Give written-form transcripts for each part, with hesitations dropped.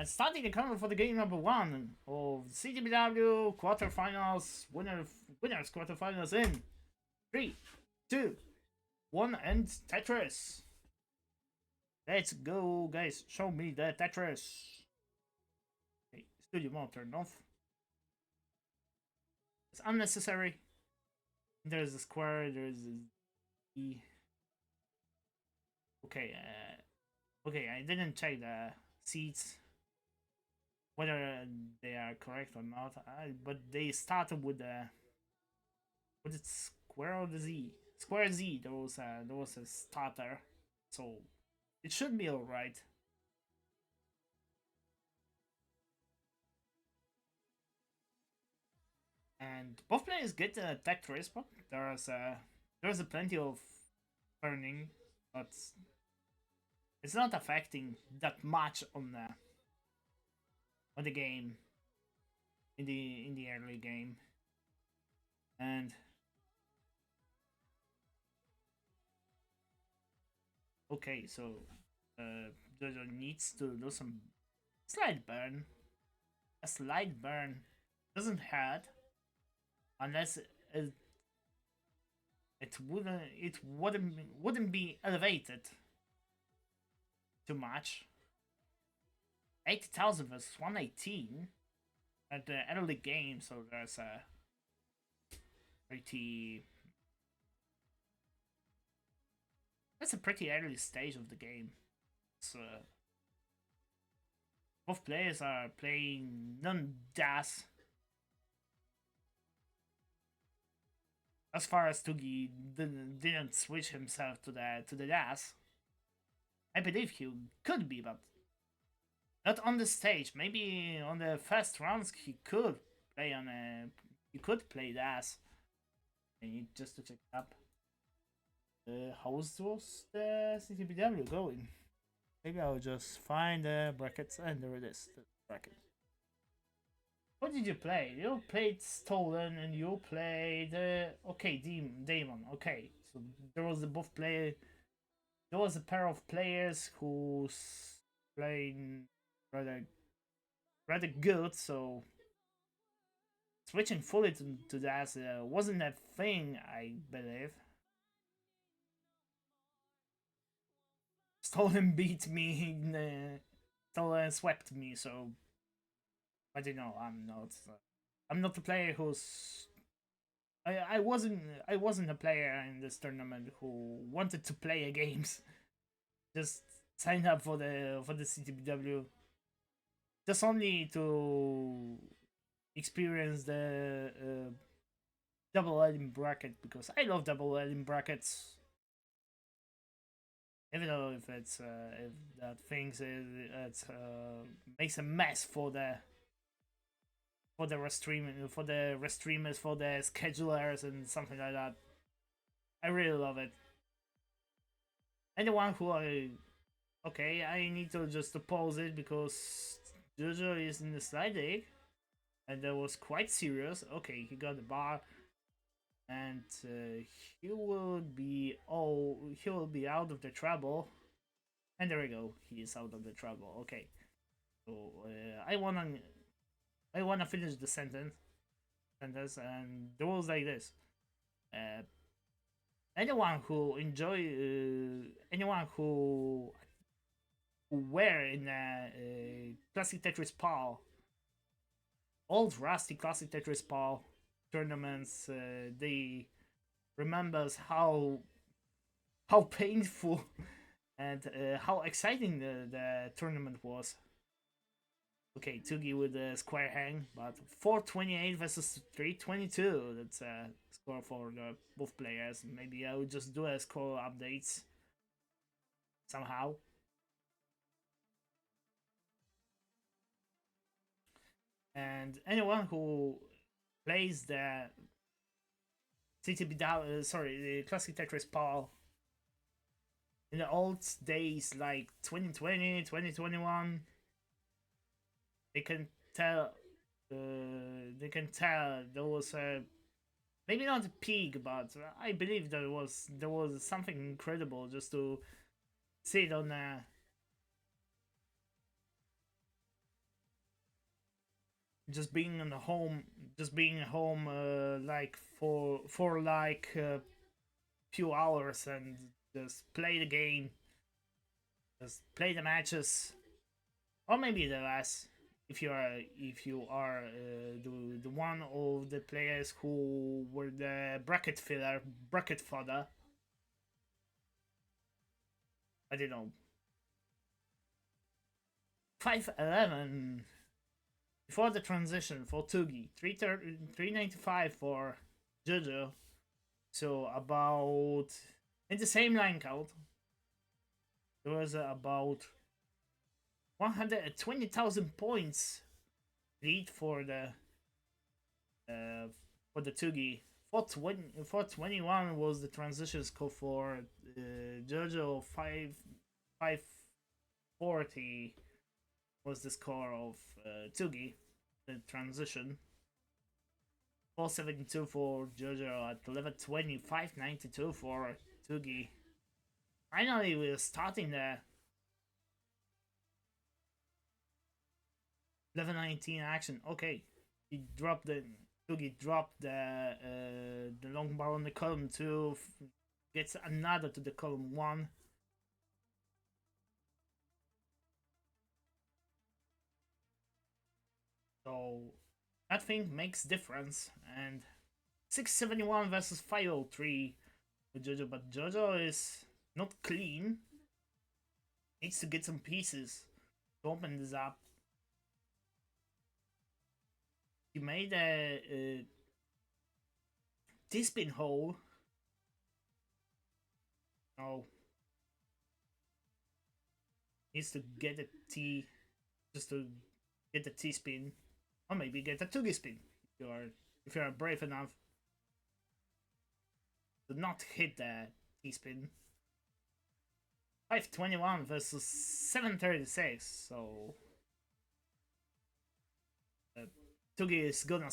And starting the countdown for the game number 1 of CTBW quarterfinals, winners quarterfinals in 3, 2, 1, and Tetris. Let's go, guys. Show me the Tetris. Okay, studio mode turned off. It's unnecessary. There's a square, there's a E. Okay, okay, I didn't check the seats, whether they are correct or not. But they started with the square or the Z? Square Z. There was a starter, so it should be all right. And both players get the tech trace, but there's a plenty of burning, but it's not affecting that much on the game in the early game. And okay, so Jojo needs to do some slight burn. A slight burn doesn't hurt unless it wouldn't be elevated too much. 80,000 versus 118 at the early game, so there's a pretty that's a pretty early stage of the game. So both players are playing non-DAS. As far as Tugi didn't switch himself to the DAS, I believe he could be, but not on the stage. Maybe on the first rounds he could play DAS. I need just to check up. How was the CTBW going? Maybe I'll just find the brackets, and there it is, the bracket. What did you play? You played Stolen and you played okay, Demon. Okay, so there was there was a pair of players who's playing rather good, so switching fully to that wasn't a thing, I believe. Stolen beat me, Stolen swept me, so I don't know. I'm not a player who's. I wasn't a player in this tournament who wanted to play games. Just signed up for the CTBW. Just only to experience the double heading bracket, because I love double heading brackets. Even though if that things it makes a mess for the restreamers, for the schedulers and something like that. I really love it. Anyone who I need to just pause it because Jojo is in the slide egg, and that was quite serious. Okay, he got the bar, and he will be out of the trouble. And there we go, he is out of the trouble. Okay, so I wanna finish the sentence, and the rules like this. Anyone who anyone who were in a classic Tetris PAL, old rusty classic Tetris PAL tournaments, they remembers how painful and how exciting the tournament was. Okay, Tugi with the square hang, but 428 versus 322. That's a score for both players. Maybe I would just do a score updates somehow. And anyone who plays the CTBW, the Classic Tetris PAL in the old days like 2020, 2021, they can tell there was a maybe not a peak, but I believe there was something incredible just to sit on just being in the home, just being at home, like for like few hours and just play the game, just play the matches, or maybe the less. If you are the one of the players who were the bracket filler, bracket fodder, I don't know. 511 before the transition for Tugi, 395 for Jojo. So about in the same line count, there was about 120,000 points lead uh, for the Tugi. 421 was the transition score for Jojo. 540 was the score of Tugi. The transition. 472 for Jojo at 1120. 592 for Tugi. Finally, we're starting the 1119 action. Okay, Tugi dropped the long bar on the column 2, gets another to the column 1. So that thing makes difference. And 671 versus 503 with Jojo, but Jojo is not clean. Needs to get some pieces to open this up. He made a T-spin hole. No. Needs to get a T, just to get the T-spin. Or maybe get a Tugi spin if you are brave enough to not hit the T-spin. 521 versus 736, so Tugi is gonna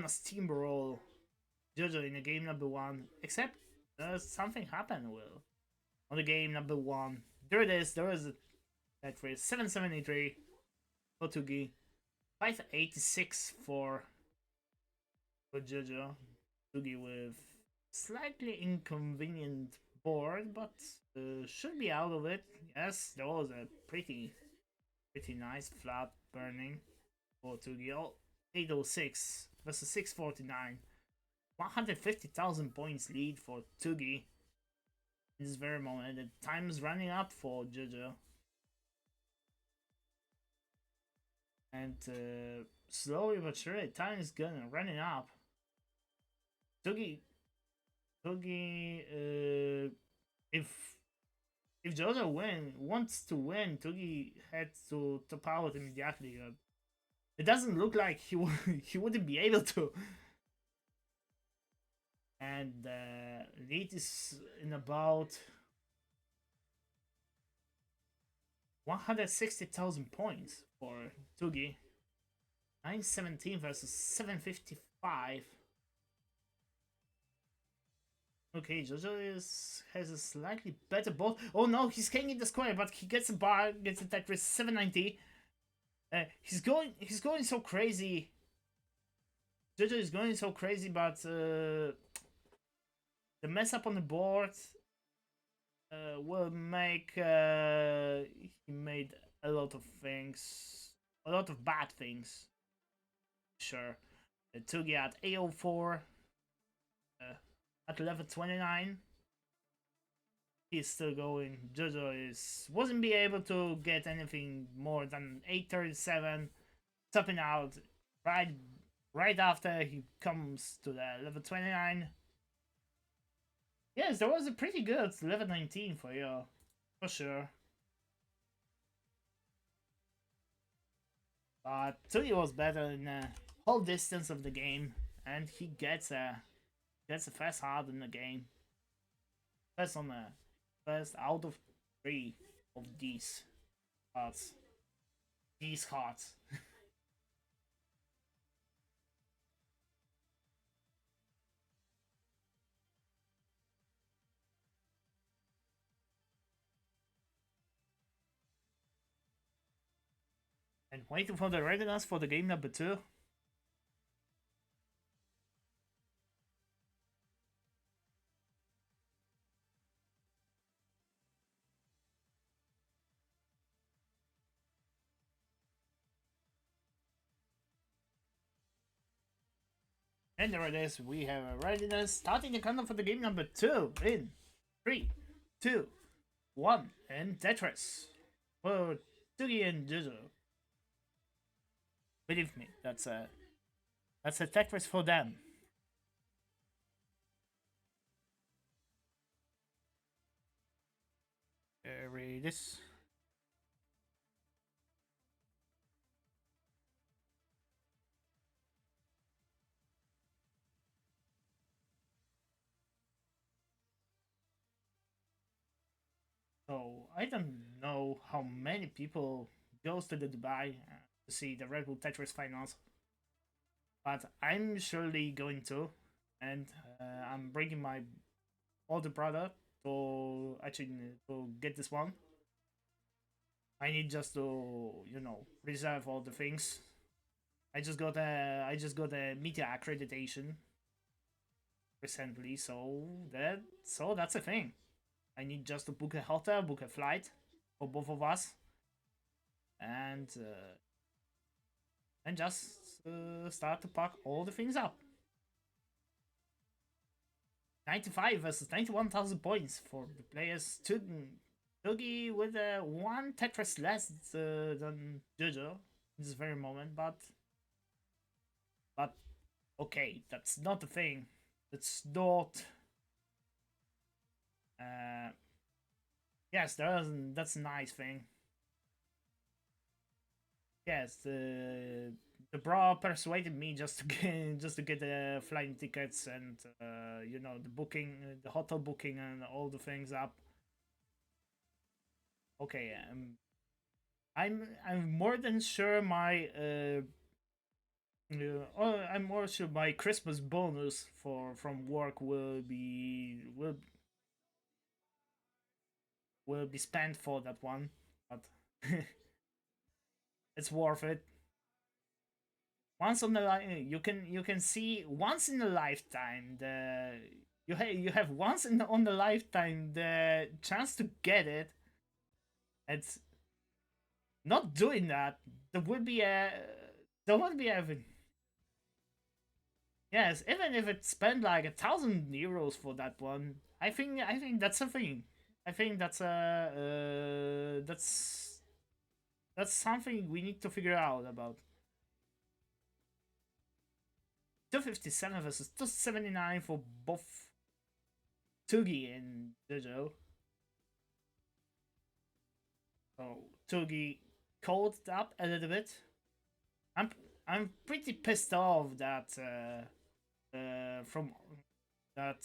steamroll Jojo in the game number 1. Except something happened on the game number 1. There it is. There is that phrase. 773 for Tugi. 586 for Jojo. Tugi with slightly inconvenient board, but should be out of it. Yes, there was a pretty nice flat burning for Tugi. 806 versus 649. 150,000 points lead for Tugi in this very moment. The time is running up for Jojo. And slowly but surely, time is running up. Tugi, if Jojo wants to win, Tugi had to top out immediately. It doesn't look like he wouldn't be able to. And lead is in about 160,000 points for Tugi. 917 versus 755. Okay, Jojo has a slightly better board. Oh no, he's getting the square, but he gets a bar, gets attacked with 790. He's going so crazy. Jojo is going so crazy, but the mess up on the board will make he made a lot of things, a lot of bad things. Sure, Tugi at 804, at 1129. He's still going. Jojo wasn't be able to get anything more than 837, topping out right after he comes to the 1129. Yes, there was a pretty good 1119 for you, for sure. But Tugi was better in the whole distance of the game, and he gets a first hard in the game. First on the first out of 3 of these hearts. These hearts. And waiting for the readiness for the game number 2. And there it is. We have a readiness starting the countdown for the game number 2 in 3, 2, 1, and Tetris for Tugi and Jojo. Believe me, that's a Tetris for them. Read this. So I don't know how many people goes to the Dubai to see the Red Bull Tetris finals, but I'm surely going to, and I'm bringing my older brother to actually to get this one. I need just to reserve all the things. I just got a media accreditation recently, so that's a thing. I need just to book a hotel, book a flight for both of us, and just start to pack all the things up. 95 versus 91,000 points for the players. Tugi with one Tetris less than Jojo in this very moment, but okay, that's not the thing. That's not. Yes, that's a nice thing. Yes, the bra persuaded me just to get the flight tickets and the booking, the hotel booking, and all the things up. Okay, I'm more than sure my I'm more sure my Christmas bonus from work will be spent for that one, but it's worth it. Once on the you can see once in a lifetime you have once on the lifetime the chance to get it. It's not doing that. There would be a yes, even if it spent like 1,000 euros for that one, I think that's a thing. I think that's something we need to figure out about. 257 versus 279 for both Tugi and Jojo. So Tugi caught up a little bit. I'm pretty pissed off that from that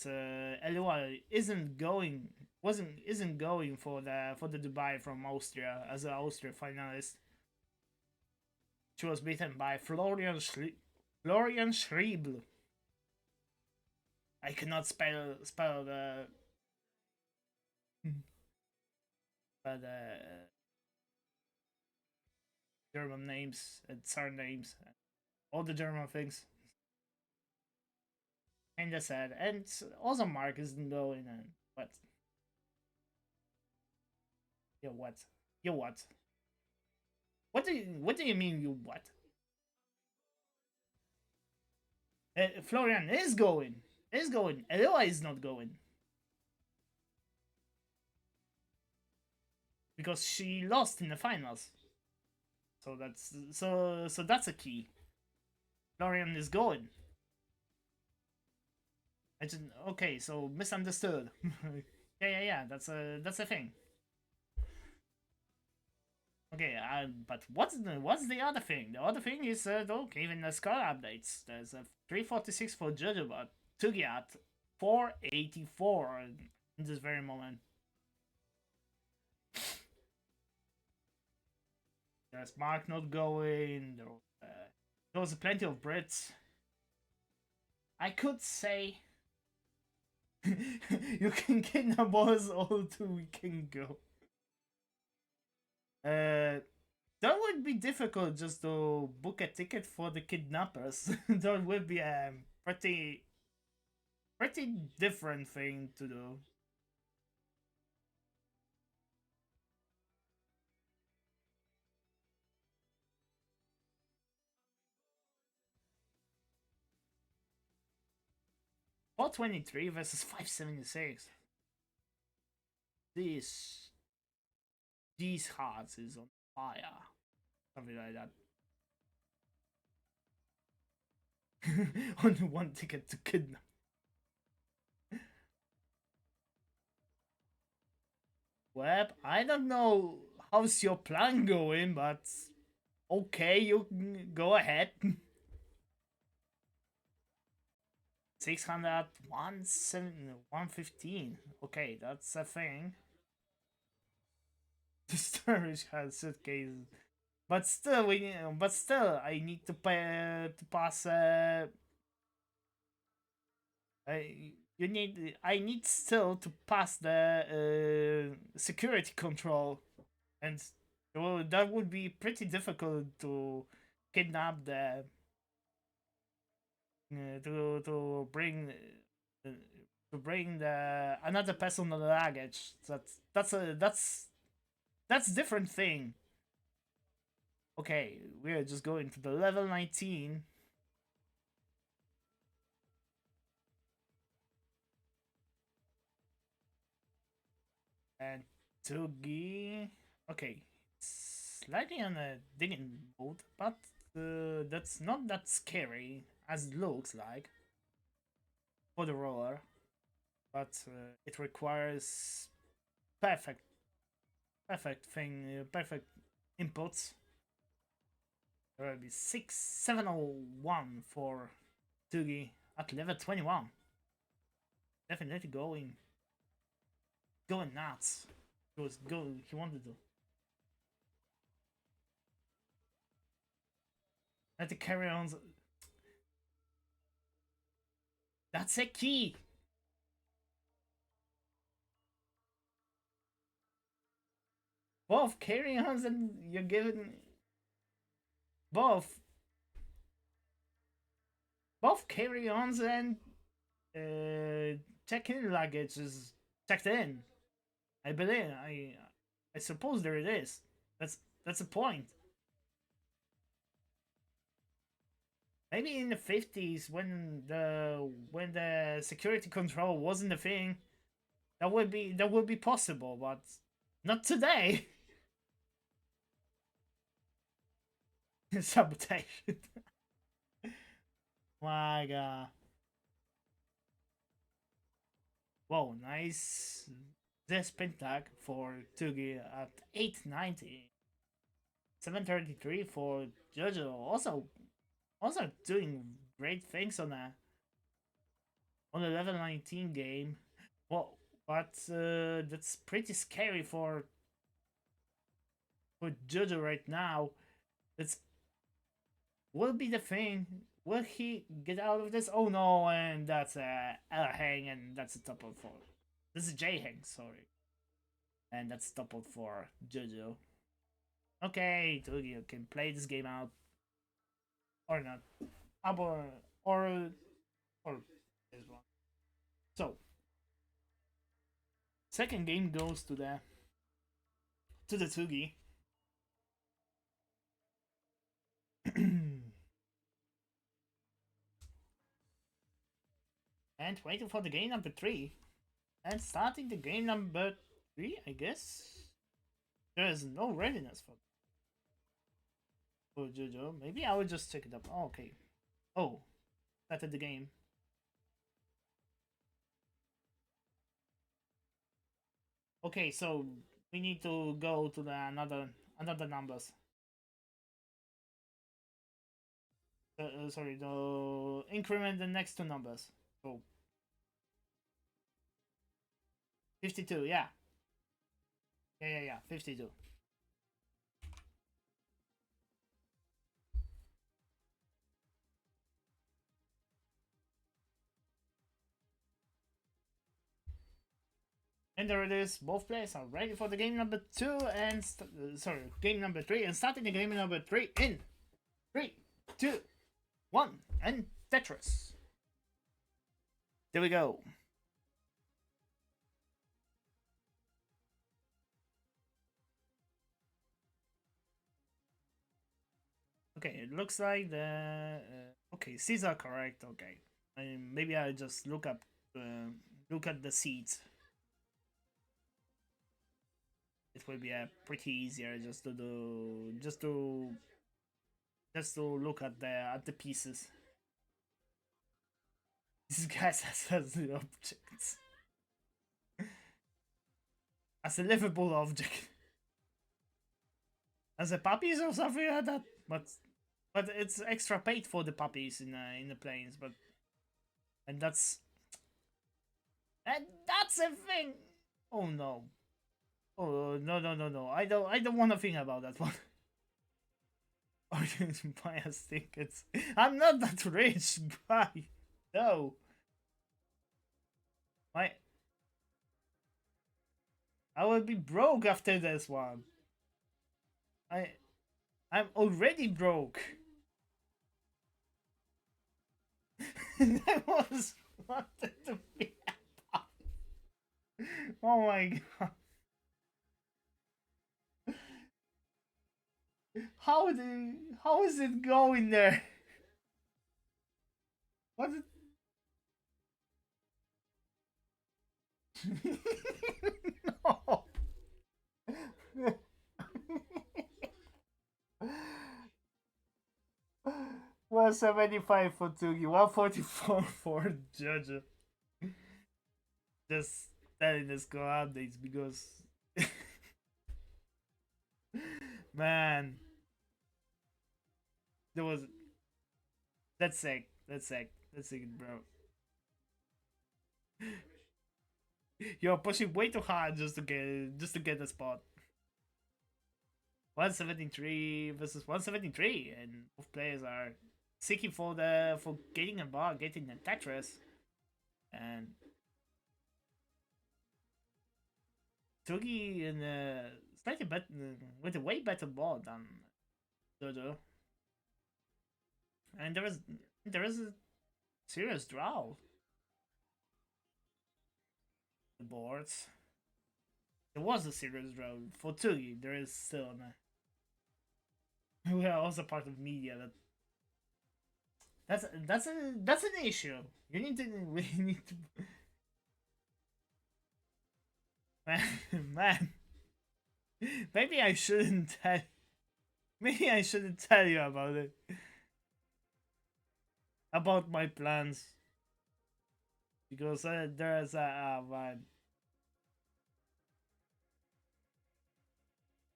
Elua isn't going for the Dubai from Austria as an Austria finalist. She was beaten by Florian Schriebel. I cannot spell the German names and surnames, all the German things. And I said, and also Mark isn't going. And what? You what? You what? What do you mean you what? Florian is going. Is going. Eloa is not going. Because she lost in the finals. So that's a key. Florian is going. Okay, so misunderstood. yeah. That's a thing. Okay, but what's the other thing? The other thing is okay, even the score updates. There's a 346 for Jojo, but Tugi at 484 in this very moment. There's Mark not going. There was plenty of Brits. I could say you can kidnap us all 2 weekends ago. that would be difficult just to book a ticket for the kidnappers. That would be a pretty different thing to do. 423 versus 576. This these hearts is on fire. Something like that. On one ticket to kidnap. Web, I don't know how's your plan going, but okay, you can go ahead. 600, 115. Okay, that's a thing. The storage has suitcases. But still, I need to pay to pass. I need still to pass the security control, and well, that would be pretty difficult to kidnap the uh, to bring the another person on the luggage. That's different thing. Okay, we're just going to the level 19. And Tugi. Okay, slightly on a digging mode, but that's not that scary as it looks like for the roller. But it requires perfect, perfect inputs. There will be 6701 for Tugi at level 21. Definitely going nuts. He wanted to. Let the carry on. That's a key. Both carry-ons and you're given both carry-ons and check-in luggage is checked in. I believe I suppose there it is. That's a point. Maybe in the 50s when the security control wasn't a thing, that would be possible, but not today. Sabotage. My god. Whoa, nice. This pin tag for Tugi at 890. 733 for Jojo. Also doing great things on a level 19 game. Well, but that's pretty scary for Jojo right now. That's will be the thing. Will he get out of this? Oh no, and that's a L hang, and that's a topple for. This is J hang, sorry, and that's toppled for Jojo. Okay, Tugi can play this game out or not, or this one. So second game goes to the Tugi. And waiting for the game number 3. And starting the game number 3, I guess. There is no readiness for Jojo. Maybe I will just check it up. Oh, okay. Oh, started the game. Okay, so we need to go to the another numbers. Sorry, the increment the next two numbers. So 52, yeah. Yeah, 52. And there it is. Both players are ready for the game number 2 and game number 3, and starting the game number 3 in 3, 2, 1, and Tetris. There we go. Okay, it looks like the okay, seeds are correct. Okay, maybe I just look at the seeds. It will be pretty easier just to do just to look at the pieces. This guy has the objects as a livable object, as a puppies or something like that. But it's extra paid for the puppies in the planes. But and that's a thing. Oh no. Oh no. I don't want to think about that one. I'm going to buy us tickets. I'm not that rich, guy. No. I will be broke after this one. I'm already broke. I was wanted to be a oh my god. How is it going there? What no. 175 for Tugi, 144 for Jojo. Just telling the score updates because man, there was that's sick, bro. You're pushing way too hard just to get the spot. 173 versus 173, and both players are seeking for getting a bar, getting the Tetris, and Tugi in a slightly better with a way better ball than Jojo, and there is a serious draw. The boards. There was a serious draw for Tugi. There is still we are also part of media that's an issue. You need to we need to man. Maybe I shouldn't tell. Maybe I shouldn't tell you about it. About my plans. Because there's a man.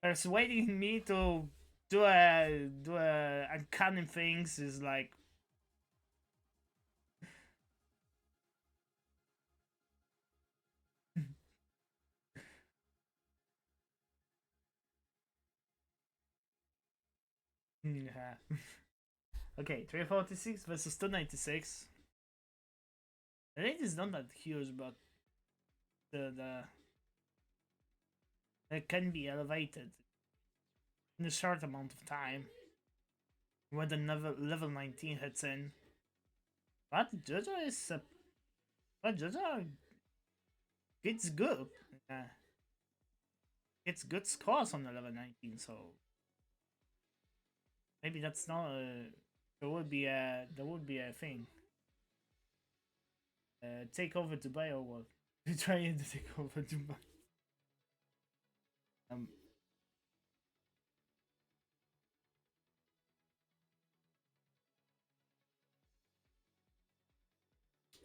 Persuading me to do a uncanny things is like yeah. Okay, 346 versus 296. The rate is not that huge, but the it can be elevated in a short amount of time when the level 19 hits in. But Jojo is but Jojo gets good. It's good scores on the level 19, so maybe that's not there would be a thing. Take over Dubai or what? Trying to take over Dubai.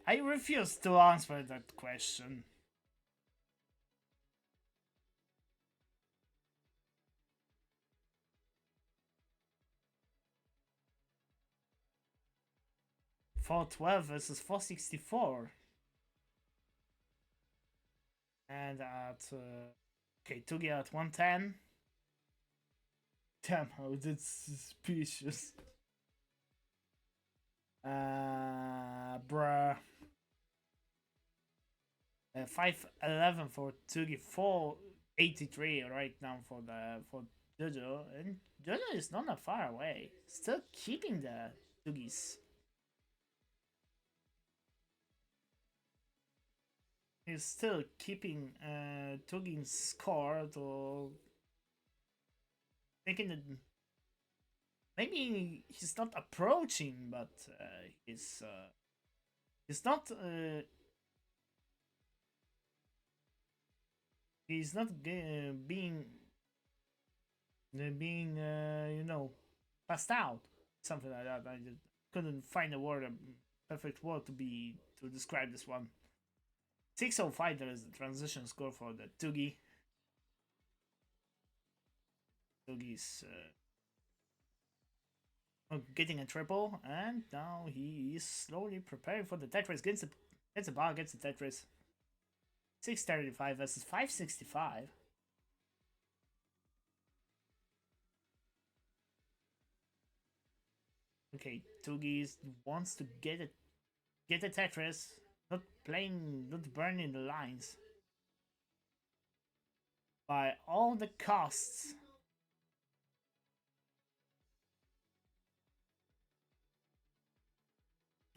I refuse to answer that question. $412 versus 464. And at okay, Tugi at 110. Damn, how that's suspicious. Bruh. 511 for Tugi, 483 right now for Jojo, and Jojo is not that far away. Still keeping the Tugis. He's still keeping Tugin's score to making it. Maybe he's not approaching, but he's not being passed out, something like that. I just couldn't find a perfect word to describe this one. 605. There is the transition score for the Tugi. Tugi's getting a triple, and now he is slowly preparing for the Tetris. Gets the bar, gets the Tetris. 635 versus 565. Okay, Tugi wants to get a Tetris, not burning the lines by all the costs.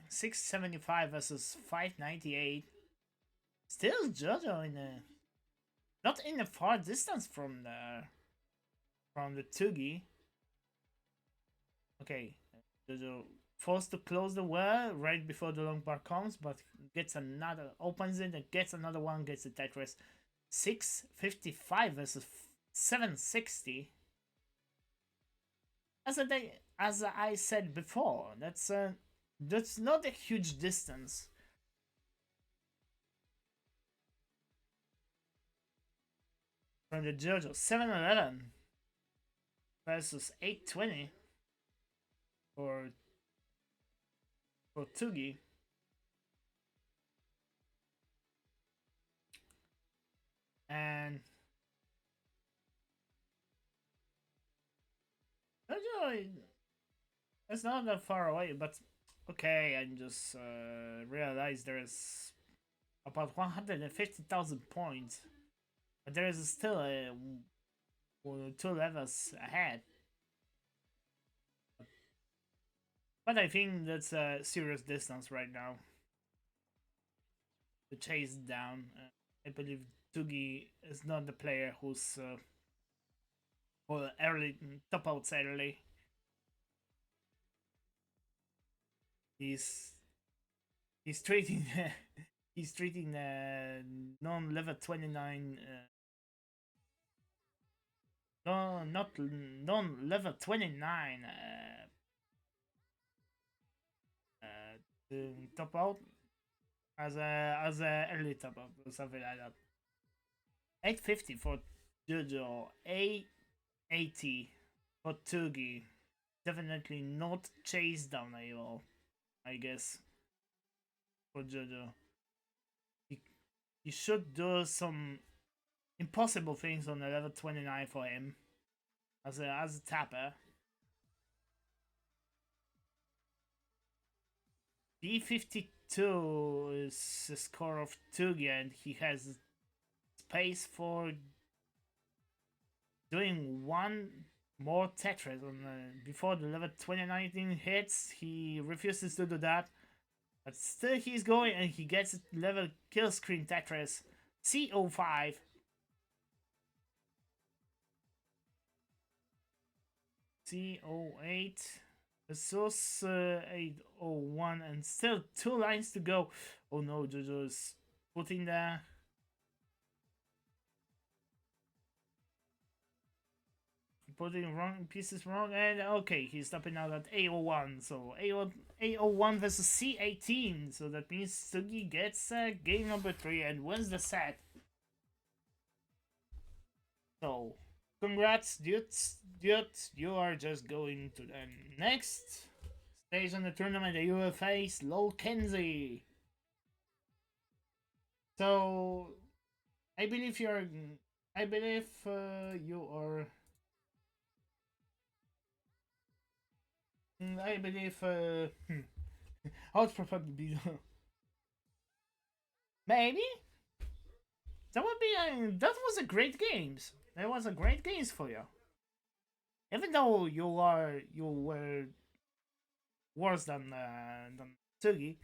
$675 versus $598. Still Jojo not in a far distance from the Tugi. Okay, Jojo forced to close the well right before the long bar comes, but opens it and gets another one, gets the Tetris. 655 versus 760. As I said before, that's not a huge distance. From the Jojo, 711 versus 820 for Tugi. And Jojo, it's not that far away, but okay, I just realized there is about 150,000 points, but there is still two levels ahead. But I think that's a serious distance right now to chase down. I believe Tugi is not the player who's early top outs early. He's treating he's treating non-level 29 no, not non-level 29 top out as a early top out or something like that. 850 for Jojo, 880 for Tugi. Definitely not chase down at all, I guess, for Jojo. He should do some impossible things on the level 29 for him as a tapper. B52 is the score of Tugi, and he has space for doing one more Tetris before the level 2019 hits. He refuses to do that, but still he's going, and he gets level kill screen Tetris. C05. C08. Versus 801, and still 2 lines to go. Oh no, Jojo's putting the wrong pieces wrong, and okay, he's stopping out at A01. So A01 versus C18. So that means Tugi gets game number 3 and wins the set. So congrats, dudes. You are just going to the next stage on the tournament. You will face Lol Kenzie. So I believe you are. I believe you are. I believe. I would probably be. Maybe. That would be. That was a great games. That was a great games for you. Even though you were worse than Tugi,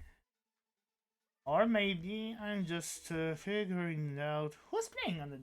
or maybe I'm just figuring out who's playing on the